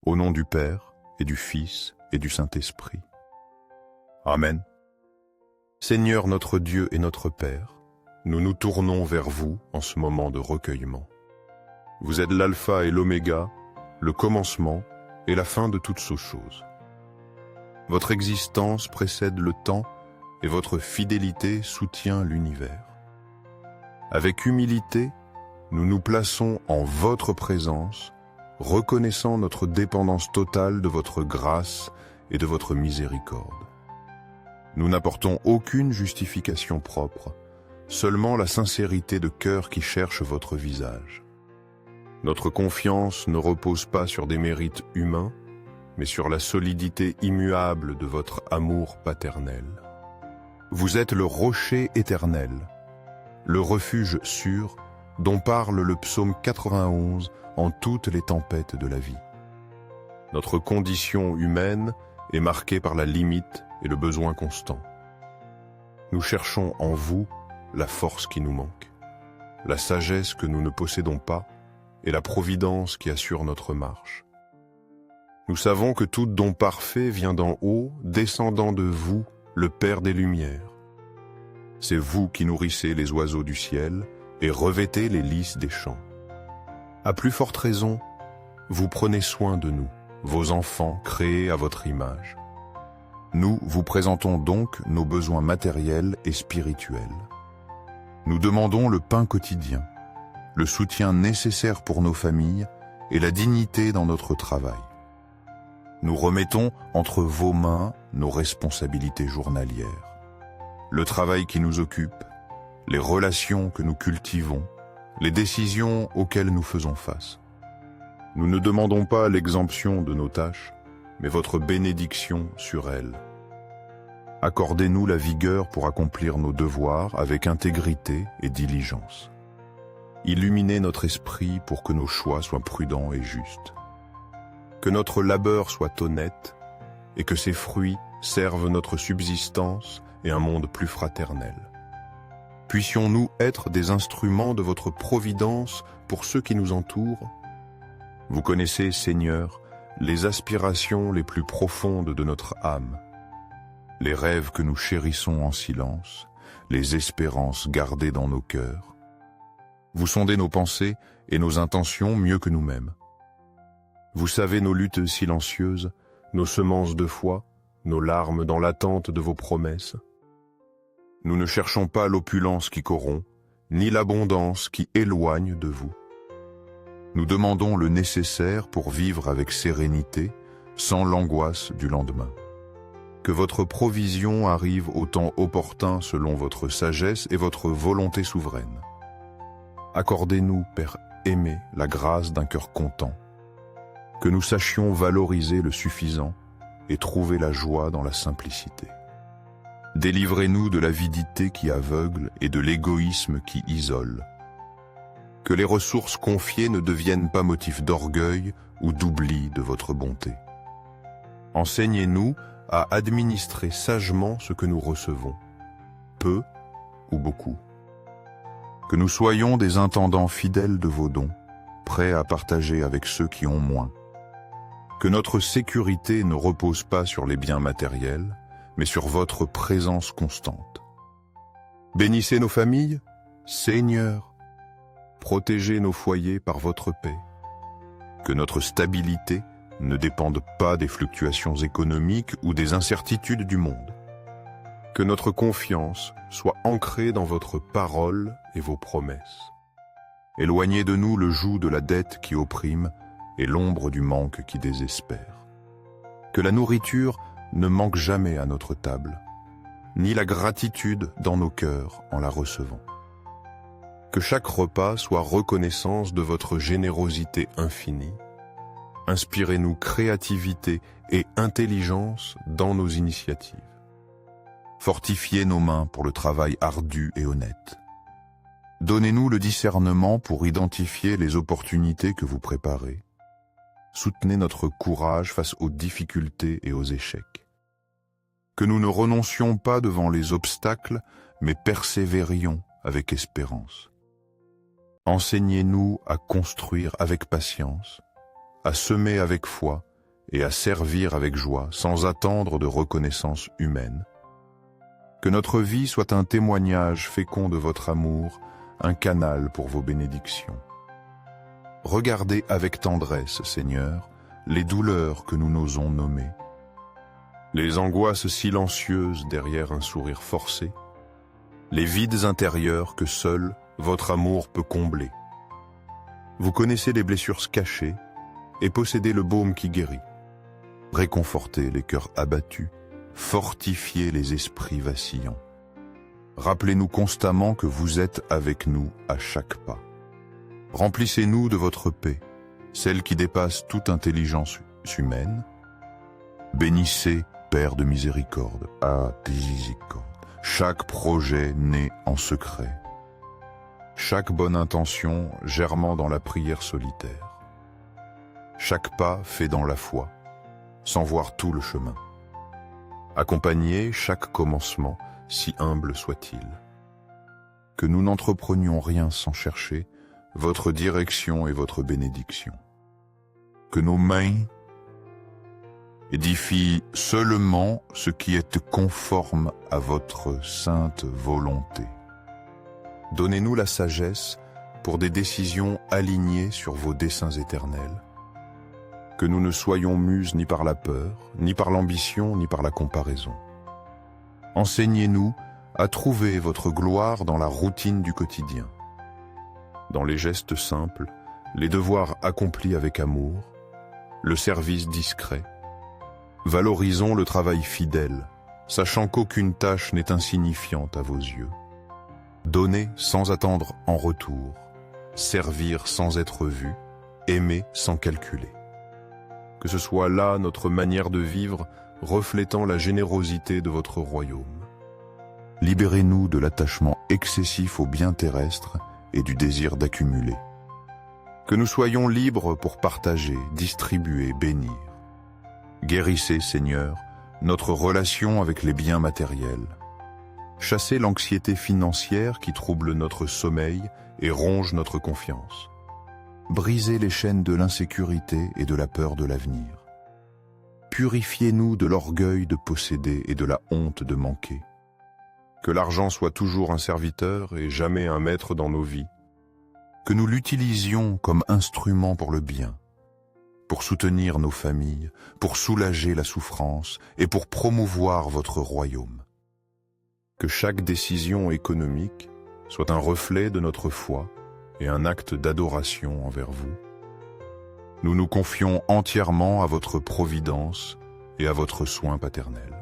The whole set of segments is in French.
Au nom du Père, et du Fils, et du Saint-Esprit. Amen. Seigneur notre Dieu et notre Père, nous nous tournons vers vous en ce moment de recueillement. Vous êtes l'alpha et l'oméga, le commencement et la fin de toutes choses. Votre existence précède le temps et votre fidélité soutient l'univers. Avec humilité, nous nous plaçons en votre présence, reconnaissant notre dépendance totale de votre grâce et de votre miséricorde. Nous n'apportons aucune justification propre, seulement la sincérité de cœur qui cherche votre visage. Notre confiance ne repose pas sur des mérites humains, mais sur la solidité immuable de votre amour paternel. Vous êtes le rocher éternel, le refuge sûr dont parle le psaume 91 en toutes les tempêtes de la vie. Notre condition humaine est marquée par la limite et le besoin constant. Nous cherchons en vous la force qui nous manque, la sagesse que nous ne possédons pas et la providence qui assure notre marche. Nous savons que tout don parfait vient d'en haut, descendant de vous, le Père des Lumières. C'est vous qui nourrissez les oiseaux du ciel et revêtez les lys des champs. À plus forte raison, vous prenez soin de nous, vos enfants créés à votre image. Nous vous présentons donc nos besoins matériels et spirituels. Nous demandons le pain quotidien, le soutien nécessaire pour nos familles et la dignité dans notre travail. Nous remettons entre vos mains nos responsabilités journalières, le travail qui nous occupe, les relations que nous cultivons, les décisions auxquelles nous faisons face. Nous ne demandons pas l'exemption de nos tâches, mais votre bénédiction sur elles. Accordez-nous la vigueur pour accomplir nos devoirs avec intégrité et diligence. Illuminez notre esprit pour que nos choix soient prudents et justes. Que notre labeur soit honnête et que ses fruits servent notre subsistance et un monde plus fraternel. Puissions-nous être des instruments de votre providence pour ceux qui nous entourent? Vous connaissez, Seigneur, les aspirations les plus profondes de notre âme, les rêves que nous chérissons en silence, les espérances gardées dans nos cœurs. Vous sondez nos pensées et nos intentions mieux que nous-mêmes. Vous savez nos luttes silencieuses, nos semences de foi, nos larmes dans l'attente de vos promesses. Nous ne cherchons pas l'opulence qui corrompt, ni l'abondance qui éloigne de vous. Nous demandons le nécessaire pour vivre avec sérénité, sans l'angoisse du lendemain. Que votre provision arrive au temps opportun selon votre sagesse et votre volonté souveraine. Accordez-nous, Père aimé, la grâce d'un cœur content. Que nous sachions valoriser le suffisant et trouver la joie dans la simplicité. Délivrez-nous de l'avidité qui aveugle et de l'égoïsme qui isole. Que les ressources confiées ne deviennent pas motif d'orgueil ou d'oubli de votre bonté. Enseignez-nous à administrer sagement ce que nous recevons, peu ou beaucoup. Que nous soyons des intendants fidèles de vos dons, prêts à partager avec ceux qui ont moins. Que notre sécurité ne repose pas sur les biens matériels, mais sur votre présence constante. Bénissez nos familles, Seigneur. Protégez nos foyers par votre paix. Que notre stabilité ne dépende pas des fluctuations économiques ou des incertitudes du monde. Que notre confiance soit ancrée dans votre parole et vos promesses. Éloignez de nous le joug de la dette qui opprime et l'ombre du manque qui désespère. Que la nourriture ne manque jamais à notre table, ni la gratitude dans nos cœurs en la recevant. Que chaque repas soit reconnaissance de votre générosité infinie. Inspirez-nous créativité et intelligence dans nos initiatives. Fortifiez nos mains pour le travail ardu et honnête. Donnez-nous le discernement pour identifier les opportunités que vous préparez. Soutenez notre courage face aux difficultés et aux échecs. Que nous ne renoncions pas devant les obstacles, mais persévérions avec espérance. Enseignez-nous à construire avec patience, à semer avec foi et à servir avec joie sans attendre de reconnaissance humaine. Que notre vie soit un témoignage fécond de votre amour, un canal pour vos bénédictions. Regardez avec tendresse, Seigneur, les douleurs que nous n'osons nommer, les angoisses silencieuses derrière un sourire forcé, les vides intérieurs que seul votre amour peut combler. Vous connaissez les blessures cachées et possédez le baume qui guérit. Réconfortez les cœurs abattus, fortifiez les esprits vacillants. Rappelez-nous constamment que vous êtes avec nous à chaque pas. Remplissez-nous de votre paix, celle qui dépasse toute intelligence humaine. Bénissez, Père de miséricorde, chaque projet né en secret, chaque bonne intention germant dans la prière solitaire, chaque pas fait dans la foi, sans voir tout le chemin. Accompagnez chaque commencement, si humble soit-il. Que nous n'entreprenions rien sans chercher votre direction et votre bénédiction. Que nos mains édifient seulement ce qui est conforme à votre sainte volonté. Donnez-nous la sagesse pour des décisions alignées sur vos desseins éternels. Que nous ne soyons mus ni par la peur, ni par l'ambition, ni par la comparaison. Enseignez-nous à trouver votre gloire dans la routine du quotidien, dans les gestes simples, les devoirs accomplis avec amour, le service discret. Valorisons le travail fidèle, sachant qu'aucune tâche n'est insignifiante à vos yeux. Donnez sans attendre en retour, servir sans être vu, aimer sans calculer. Que ce soit là notre manière de vivre, reflétant la générosité de votre royaume. Libérez-nous de l'attachement excessif aux biens terrestres et du désir d'accumuler. Que nous soyons libres pour partager, distribuer, bénir. Guérissez, Seigneur, notre relation avec les biens matériels. Chassez l'anxiété financière qui trouble notre sommeil et ronge notre confiance. Brisez les chaînes de l'insécurité et de la peur de l'avenir. Purifiez-nous de l'orgueil de posséder et de la honte de manquer. Que l'argent soit toujours un serviteur et jamais un maître dans nos vies. Que nous l'utilisions comme instrument pour le bien, pour soutenir nos familles, pour soulager la souffrance et pour promouvoir votre royaume. Que chaque décision économique soit un reflet de notre foi et un acte d'adoration envers vous. Nous nous confions entièrement à votre providence et à votre soin paternel.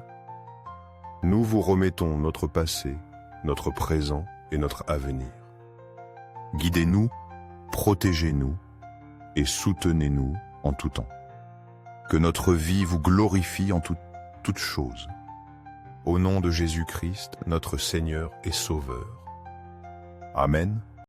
Nous vous remettons notre passé, notre présent et notre avenir. Guidez-nous, protégez-nous et soutenez-nous en tout temps. Que notre vie vous glorifie en toutes choses. Au nom de Jésus-Christ, notre Seigneur et Sauveur. Amen.